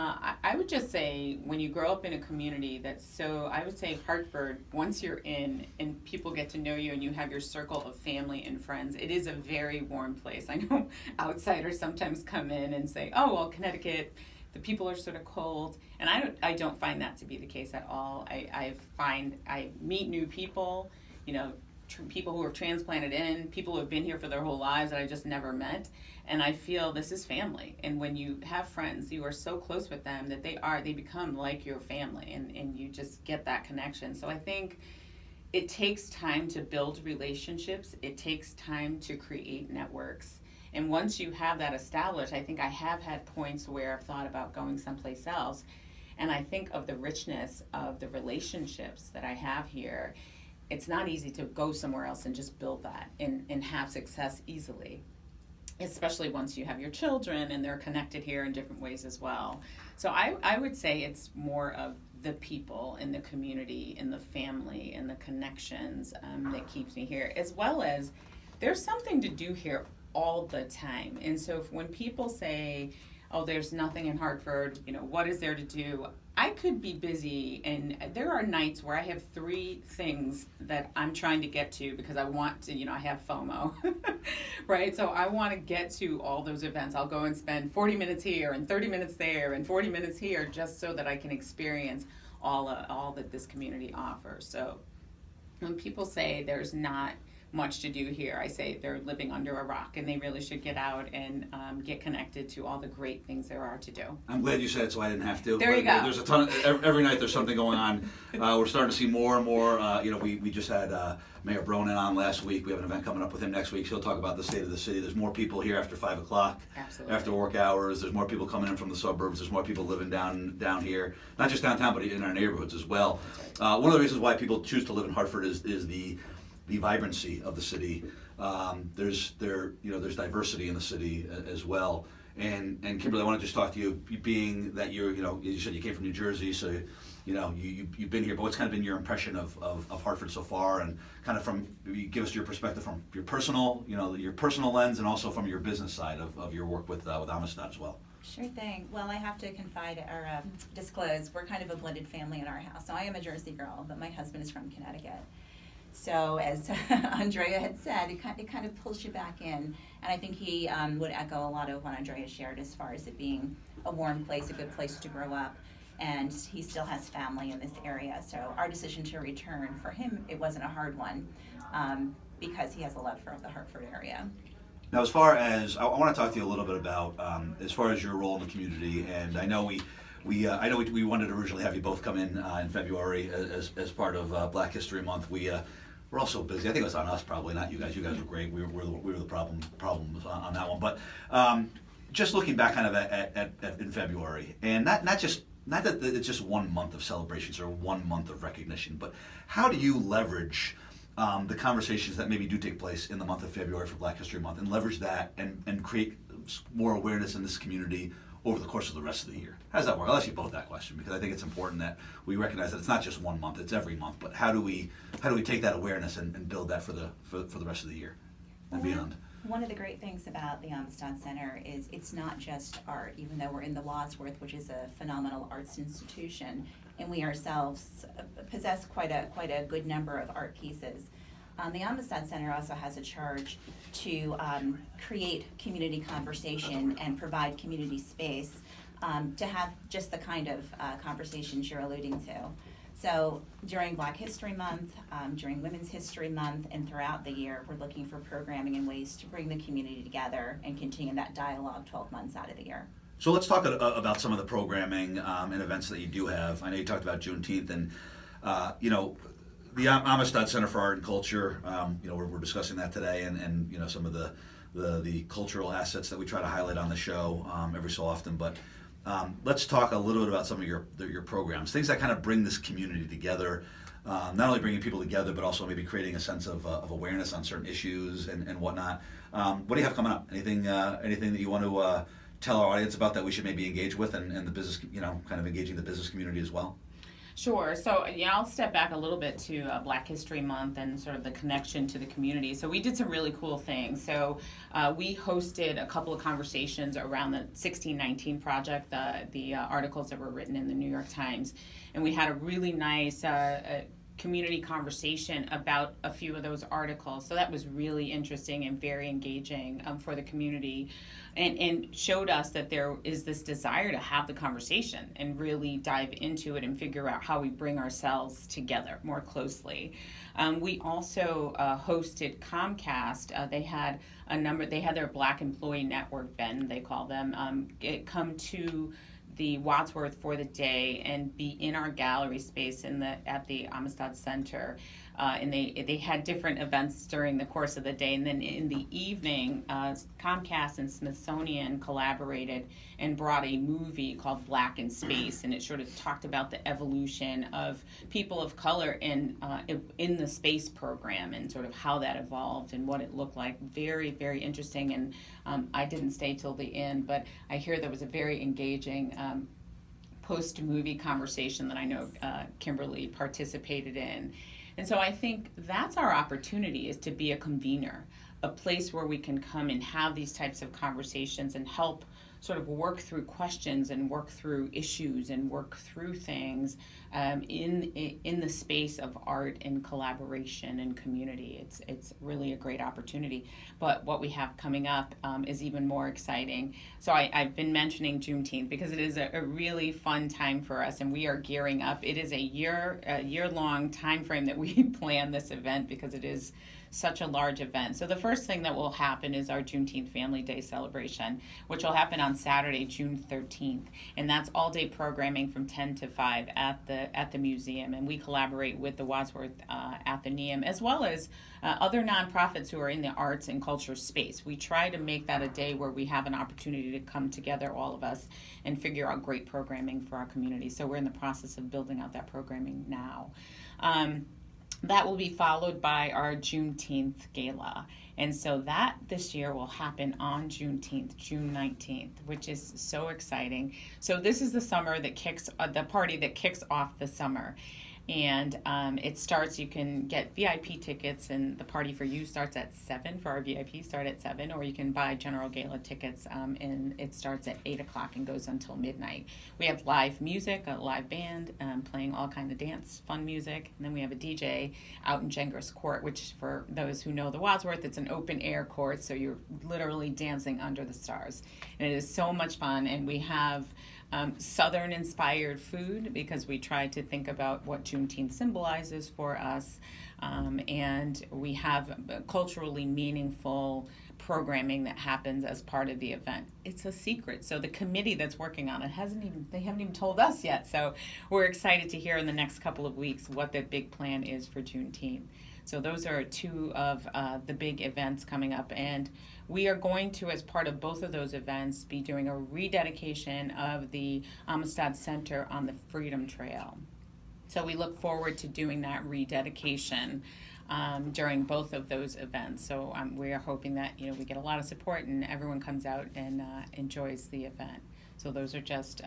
I would just say when you grow up in a community that's so, I would say Hartford, once you're in and people get to know you and you have your circle of family and friends, it is a very warm place. I know outsiders sometimes come in and say, oh, well, Connecticut, the people are sort of cold. And I don't find that to be the case at all. I meet new people, you know, people who are transplanted in, people who have been here for their whole lives that I just never met. And I feel this is family. And when you have friends, you are so close with them that they become like your family, and you just get that connection. So I think it takes time to build relationships. It takes time to create networks. And once you have that established, I think I have had points where I've thought about going someplace else. And I think of the richness of the relationships that I have here. It's not easy to go somewhere else and just build that and have success easily, especially once you have your children and they're connected here in different ways as well. So I would say it's more of the people in the community and the family and the connections that keeps me here, as well as there's something to do here all the time. And so when people say, oh, there's nothing in Hartford, you know, what is there to do? I could be busy, and there are nights where I have 3 things that I'm trying to get to because I want to, you know, I have FOMO, right? So I want to get to all those events. I'll go and spend 40 minutes here and 30 minutes there and 40 minutes here just so that I can experience all that this community offers. So when people say there's not much to do here, I say they're living under a rock, and they really should get out and get connected to all the great things there are to do. I'm glad you said it so I didn't have to. There you go. There's a ton every night there's something going on. We're starting to see more and more. We just had Mayor Bronin on last week. We have an event coming up with him next week. He'll talk about the state of the city. There's more people here after 5 o'clock. Absolutely. After work hours. There's more people coming in from the suburbs. There's more people living down here, not just downtown, but in our neighborhoods as well. Right. One of the reasons why people choose to live in Hartford is the vibrancy of the city. There's diversity in the city as well. And Kimberly, I want to just talk to you, being that you said you came from New Jersey, so you've been here. But what's kind of been your impression of Hartford so far, and kind of give us your perspective from your personal lens, and also from your business side of your work with Amistad as well. Sure thing. Well, I have to confide or disclose, we're kind of a blended family in our house. So I am a Jersey girl, but my husband is from Connecticut. So as Andrea had said, it kind of pulls you back in. And I think he would echo a lot of what Andrea shared as far as it being a warm place, a good place to grow up. And he still has family in this area. So our decision to return, for him, it wasn't a hard one because he has a love for the Hartford area. Now, as far as, I want to talk to you a little bit about, as far as your role in the community, and I know we wanted to originally have you both come in February as part of Black History Month. We're all so busy. I think it was on us, probably not you guys. You guys were great. We were the problem on that one. But just looking back, kind of at in February, and not that it's just 1 month of celebrations or 1 month of recognition, but how do you leverage the conversations that maybe do take place in the month of February for Black History Month, and leverage that and create more awareness in this community over the course of the rest of the year? How does that work? I'll ask you both that question, because I think it's important that we recognize that it's not just 1 month, it's every month. But how do we take that awareness and build that for the rest of the year and beyond? One of the great things about the Amistad Center is it's not just art, even though we're in the Wadsworth, which is a phenomenal arts institution, and we ourselves possess quite a good number of art pieces. The Amistad Center also has a charge to create community conversation and provide community space to have just the kind of conversations you're alluding to. So during Black History Month, during Women's History Month, and throughout the year, we're looking for programming and ways to bring the community together and continue that dialogue 12 months out of the year. So let's talk about some of the programming and events that you do have. I know you talked about Juneteenth, and the Amistad Center for Art and Culture, we're discussing that today, and some of the cultural assets that we try to highlight on the show every so often. But let's talk a little bit about some of your programs, things that kind of bring this community together, not only bringing people together, but also maybe creating a sense of awareness on certain issues and whatnot. What do you have coming up? Anything that you want to tell our audience about that we should maybe engage with, and the business, kind of engaging the business community as well? Sure. So, yeah, I'll step back a little bit to Black History Month and sort of the connection to the community. So, we did some really cool things. So, we hosted a couple of conversations around the 1619 Project, the articles that were written in the New York Times. And we had a really nice community conversation about a few of those articles. So that was really interesting and very engaging for the community, and showed us that there is this desire to have the conversation and really dive into it and figure out how we bring ourselves together more closely. We also hosted Comcast. They had their Black Employee Network, Ben, they call them, come to the Wadsworth for the day and be in our gallery space at the Amistad Center. And they had different events during the course of the day. And then in the evening, Comcast and Smithsonian collaborated and brought a movie called Black in Space. And it sort of talked about the evolution of people of color in the space program and sort of how that evolved and what it looked like. Very, very interesting. And I didn't stay till the end, but I hear there was a very engaging post-movie conversation that I know Kimberly participated in. And so I think that's our opportunity, is to be a convener, a place where we can come and have these types of conversations and help sort of work through questions and work through issues and work through things in the space of art and collaboration and community. It's really a great opportunity. But what we have coming up is even more exciting. So I've been mentioning Juneteenth because it is a really fun time for us, and we are gearing up. It is a year-long time frame that we plan this event because it is such a large event. So the first thing that will happen is our Juneteenth Family Day celebration, which will happen on Saturday, June 13th. And that's all-day programming from 10 to 5 at the museum. And we collaborate with the Wadsworth Athenaeum, as well as other nonprofits who are in the arts and culture space. We try to make that a day where we have an opportunity to come together, all of us, and figure out great programming for our community. So we're in the process of building out that programming now. That will be followed by our Juneteenth Gala. And so that this year will happen on Juneteenth, June 19th, which is so exciting. So this is the party that kicks off the summer. And it starts, you can get VIP tickets, and the party for you starts at 7, for our VIP start at 7, or you can buy general gala tickets, and it starts at 8 o'clock and goes until midnight. We have live music, a live band playing all kind of dance, fun music, and then we have a DJ out in Gengras Court, which for those who know the Wadsworth, it's an open air court, so you're literally dancing under the stars. And it is so much fun, and we have Southern-inspired food because we try to think about what Juneteenth symbolizes for us, and we have culturally meaningful programming that happens as part of the event. It's a secret, so the committee that's working on it haven't even told us yet. So we're excited to hear in the next couple of weeks what the big plan is for Juneteenth. So those are two of the big events coming up, and we are going to, as part of both of those events, be doing a rededication of the Amistad Center on the Freedom Trail. So we look forward to doing that rededication during both of those events. So we are hoping that we get a lot of support and everyone comes out and enjoys the event. So those are just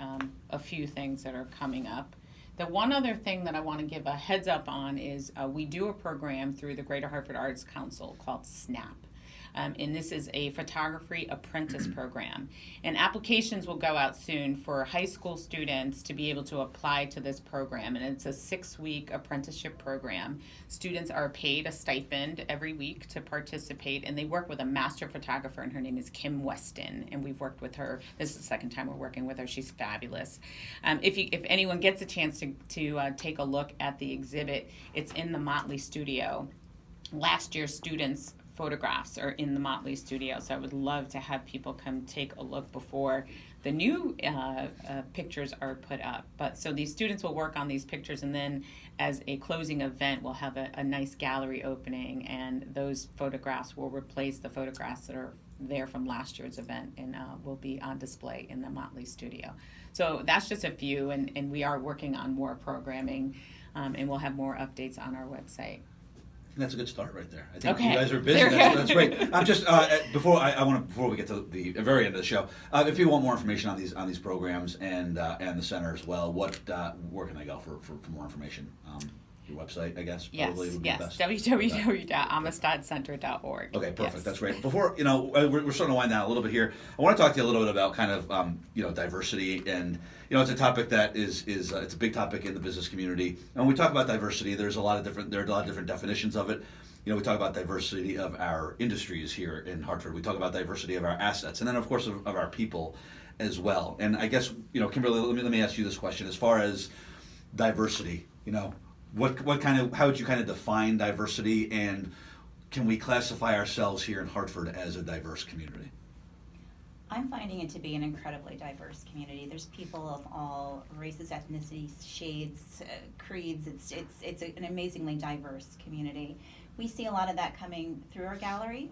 a few things that are coming up. The one other thing that I want to give a heads up on is we do a program through the Greater Hartford Arts Council called SNAP. And this is a photography apprentice program. And applications will go out soon for high school students to be able to apply to this program. And it's a 6-week apprenticeship program. Students are paid a stipend every week to participate, and they work with a master photographer, and her name is Kim Weston. And we've worked with her. This is the second time we're working with her. She's fabulous. If anyone gets a chance to take a look at the exhibit, it's in the Motley Studio. Last year's students' photographs are in the Motley Studio, so I would love to have people come take a look before the new pictures are put up. But so these students will work on these pictures, and then as a closing event, we'll have a nice gallery opening, and those photographs will replace the photographs that are there from last year's event, and will be on display in the Motley Studio. So that's just a few, and we are working on more programming, and we'll have more updates on our website. think that's a good start right there. I think Okay. you guys are busy. There you That's go. great. I'm just before we get to the very end of the show, if you want more information on these programs and the center as well, where can I go for more information? Your website, I guess. Yes, Probably would be yes. best. www.amistadcenter.org. Okay, perfect. Yes. That's great. Before we're starting to wind down a little bit here. I want to talk to you a little bit about kind of diversity, and it's a topic that is it's a big topic in the business community. And when we talk about diversity, there are a lot of different definitions of it. We talk about diversity of our industries here in Hartford. We talk about diversity of our assets, and then of course of our people as well. And I guess Kimberly, let me ask you this question: as far as diversity, how would you kind of define diversity, and can we classify ourselves here in Hartford as a diverse community? I'm finding it to be an incredibly diverse community. There's people of all races, ethnicities, shades, creeds. It's an amazingly diverse community. We see a lot of that coming through our gallery.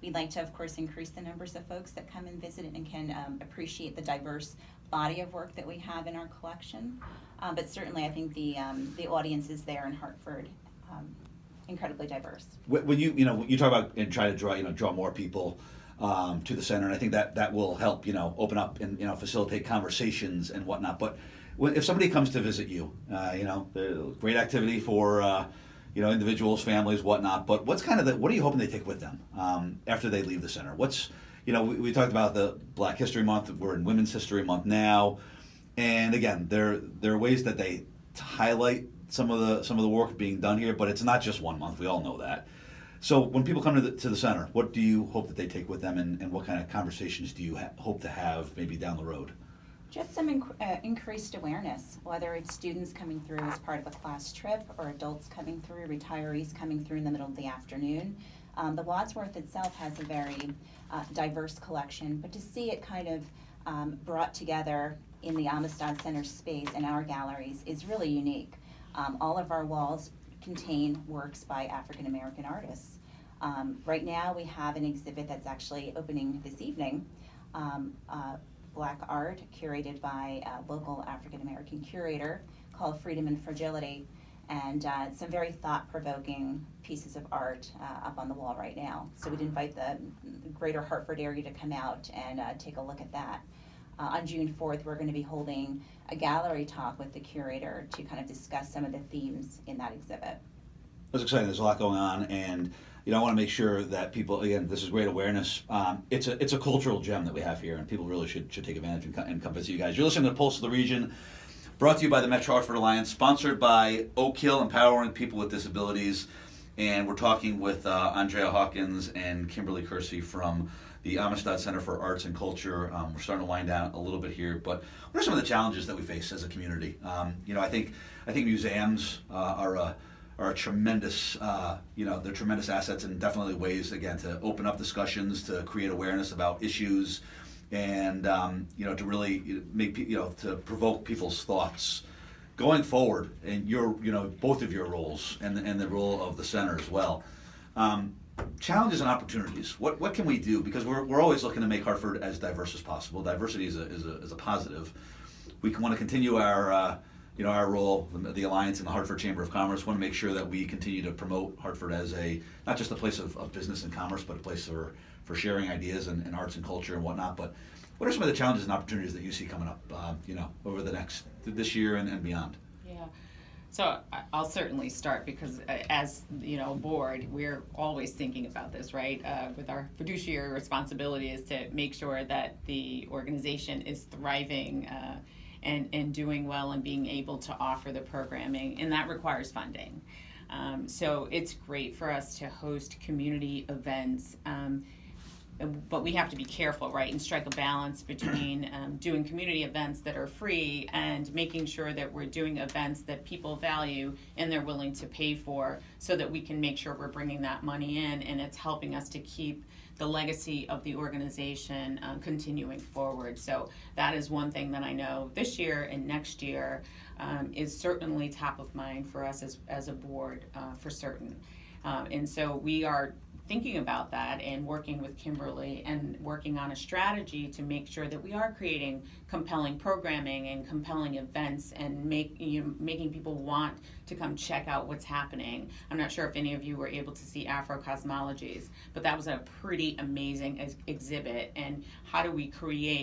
We'd like to, of course, increase the numbers of folks that come and visit and can appreciate the diverse body of work that we have in our collection. But certainly, I think the audience is there in Hartford, incredibly diverse. When you talk about and try to draw more people to the center, and I think that will help open up and facilitate conversations and whatnot. But if somebody comes to visit you, great activity for individuals, families, whatnot. But what are you hoping they take with them after they leave the center? We talked about the Black History Month. We're in Women's History Month now, and again, there are ways that they highlight some of the work being done here. But it's not just one month. We all know that. So when people come to the center, what do you hope that they take with them, and what kind of conversations do you hope to have maybe down the road? Just some increased awareness, whether it's students coming through as part of a class trip or adults coming through, retirees coming through in the middle of the afternoon. The Wadsworth itself has a very diverse collection, but to see it kind of brought together in the Amistad Center space in our galleries is really unique. All of our walls contain works by African American artists. Right now we have an exhibit that's actually opening this evening, Black art curated by a local African American curator called Freedom and Fragility, and some very thought-provoking pieces of art up on the wall right now. So we'd invite the greater Hartford area to come out and take a look at that. On June 4th, we're going to be holding a gallery talk with the curator to kind of discuss some of the themes in that exhibit. That's exciting. There's a lot going on, and I want to make sure that people, again, this is great awareness. It's a cultural gem that we have here, and people really should take advantage and come visit you guys. You're listening to Pulse of the Region, brought to you by the Metro Hartford Alliance, sponsored by Oak Hill, empowering people with disabilities. And we're talking with Andrea Hawkins and Kimberly Kersey from the Amistad Center for Arts and Culture. We're starting to wind down a little bit here, but what are some of the challenges that we face as a community? I think museums are a tremendous, they're tremendous assets, and definitely ways, again, to open up discussions, to create awareness about issues, and to really make to provoke people's thoughts going forward. And both of your roles and the role of the center as well. Challenges and opportunities. What can we do? Because we're always looking to make Hartford as diverse as possible. Diversity is a positive. We want to continue our role, the Alliance and the Hartford Chamber of Commerce. Want to make sure that we continue to promote Hartford as not just a place of business and commerce, but a place for sharing ideas and arts and culture and whatnot. But what are some of the challenges and opportunities that you see coming up, over this year and beyond? Yeah. So I'll certainly start, because as board, we're always thinking about this, right? With our fiduciary responsibility is to make sure that the organization is thriving and doing well and being able to offer the programming, and that requires funding. So it's great for us to host community events, but we have to be careful, right, and strike a balance between doing community events that are free and making sure that we're doing events that people value and they're willing to pay for, so that we can make sure we're bringing that money in and it's helping us to keep the legacy of the organization continuing forward. So that is one thing that I know this year and next year is certainly top of mind for us as a board, for certain. And so we are thinking about that and working with Kimberly and working on a strategy to make sure that we are creating compelling programming and compelling events and making people want to come check out what's happening. I'm not sure if any of you were able to see Afro Cosmologies, but that was a pretty amazing exhibit. And how do we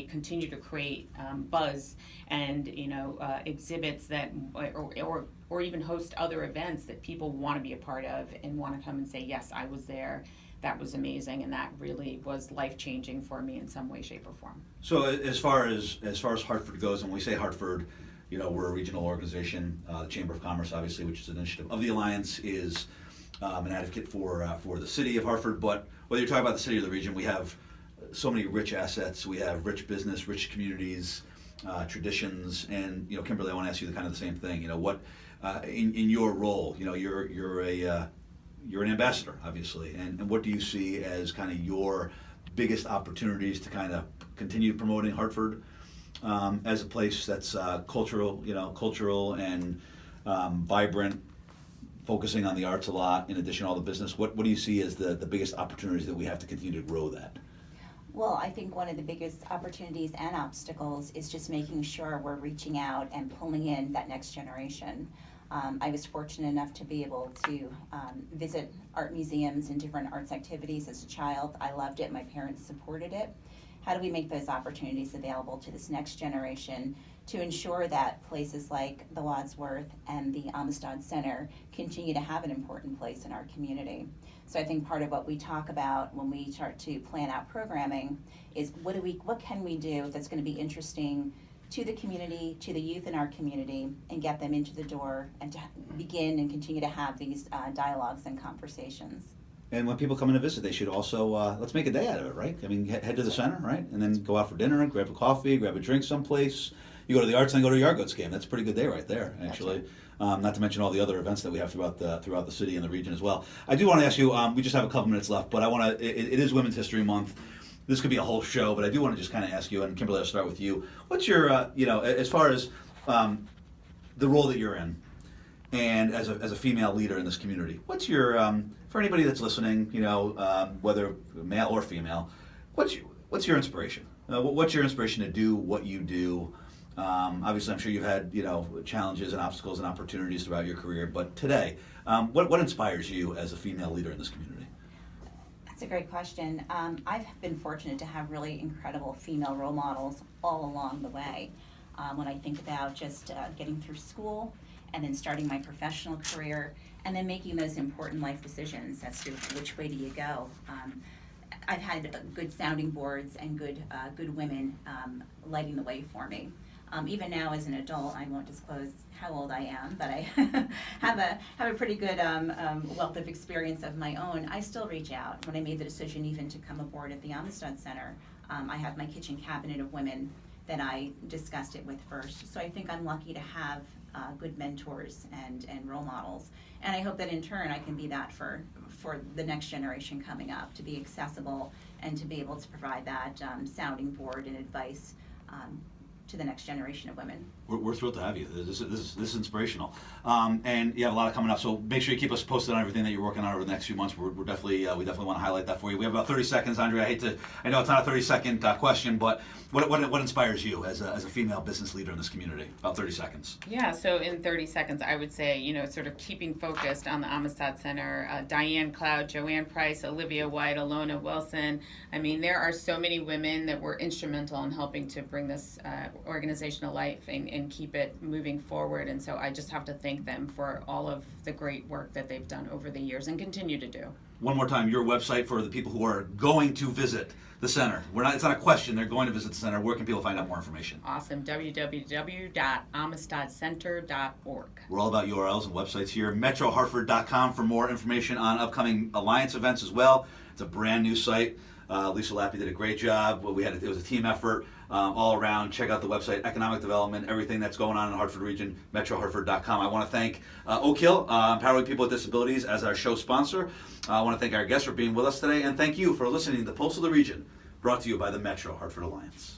continue to create buzz and exhibits that or even host other events that people want to be a part of and want to come and say, yes, I was there. That was amazing, and that really was life-changing for me in some way, shape, or form. So as far as Hartford goes, and when we say Hartford, we're a regional organization. The Chamber of Commerce, obviously, which is an initiative of the Alliance, is an advocate for the city of Hartford. But whether you're talking about the city or the region, we have so many rich assets. We have rich business, rich communities, traditions, and Kimberly, I want to ask you the same thing. What in your role, you're an ambassador, obviously, and what do you see as your biggest opportunities to continue promoting Hartford as a place that's cultural and vibrant, focusing on the arts a lot, in addition to all the business? What do you see as the biggest opportunities that we have to continue to grow that? Well, I think one of the biggest opportunities and obstacles is just making sure we're reaching out and pulling in that next generation. I was fortunate enough to be able to visit art museums and different arts activities as a child. I loved it. My parents supported it. How do we make those opportunities available to this next generation to ensure that places like the Wadsworth and the Amistad Center continue to have an important place in our community? So I think part of what we talk about when we start to plan out programming is what can we do that's going to be interesting to the community, to the youth in our community, and get them into the door and to begin and continue to have these dialogues and conversations. And when people come in to visit, they should also, let's make a day out of it, right? I mean, head to the center, right? And then go out for dinner, grab a coffee, grab a drink someplace. You go to the arts and go to a Yard Goats game. That's a pretty good day right there, actually. Not to mention all the other events that we have throughout the city and the region as well. I do want to ask you, we just have a couple minutes left, but I want to, it is Women's History Month. This could be a whole show, but I do want to just ask you, and Kimberly, I'll start with you. What's your, as far as the role that you're in, and as a female leader in this community, what's your, for anybody that's listening, whether male or female, what's your inspiration? What's your inspiration to do what you do? Obviously, I'm sure you've had challenges and obstacles and opportunities throughout your career, but today, what inspires you as a female leader in this community? That's a great question. I've been fortunate to have really incredible female role models all along the way. When I think about just getting through school and then starting my professional career and then making those important life decisions as to which way do you go. I've had good sounding boards and good women lighting the way for me. Even now as an adult, I won't disclose how old I am, but I have a pretty good wealth of experience of my own. I still reach out. When I made the decision even to come aboard at the Amistad Center, I have my kitchen cabinet of women that I discussed it with first. So I think I'm lucky to have good mentors and role models. And I hope that in turn I can be that for the next generation coming up, to be accessible and to be able to provide that sounding board and advice to the next generation of women. We're thrilled to have you. This is inspirational, and you have a lot coming up. So make sure you keep us posted on everything that you're working on over the next few months. We're definitely we definitely want to highlight that for you. We have about 30 seconds, Andrea. I know it's not a 30-second question, but what inspires you as a female business leader in this community? About 30 seconds. Yeah. So in 30 seconds, I would say sort of keeping focused on the Amistad Center. Diane Cloud, Joanne Price, Olivia White, Alona Wilson. I mean, there are so many women that were instrumental in helping to bring this organization to life and keep it moving forward. And so I just have to thank them for all of the great work that they've done over the years and continue to do. One more time, your website for the people who are going to visit the center. It's not a question, they're going to visit the center. Where can people find out more information? Awesome. www.amistadcenter.org. We're all about URLs and websites here. MetroHartford.com for more information on upcoming Alliance events as well. It's a brand new site. Lisa Lappy did a great job. It was a team effort all around. Check out the website, economic development, everything that's going on in the Hartford region, MetroHartford.com. I want to thank Oak Hill, Empowering People with Disabilities, as our show sponsor. I want to thank our guests for being with us today, and thank you for listening to the Pulse of the Region, brought to you by the Metro Hartford Alliance.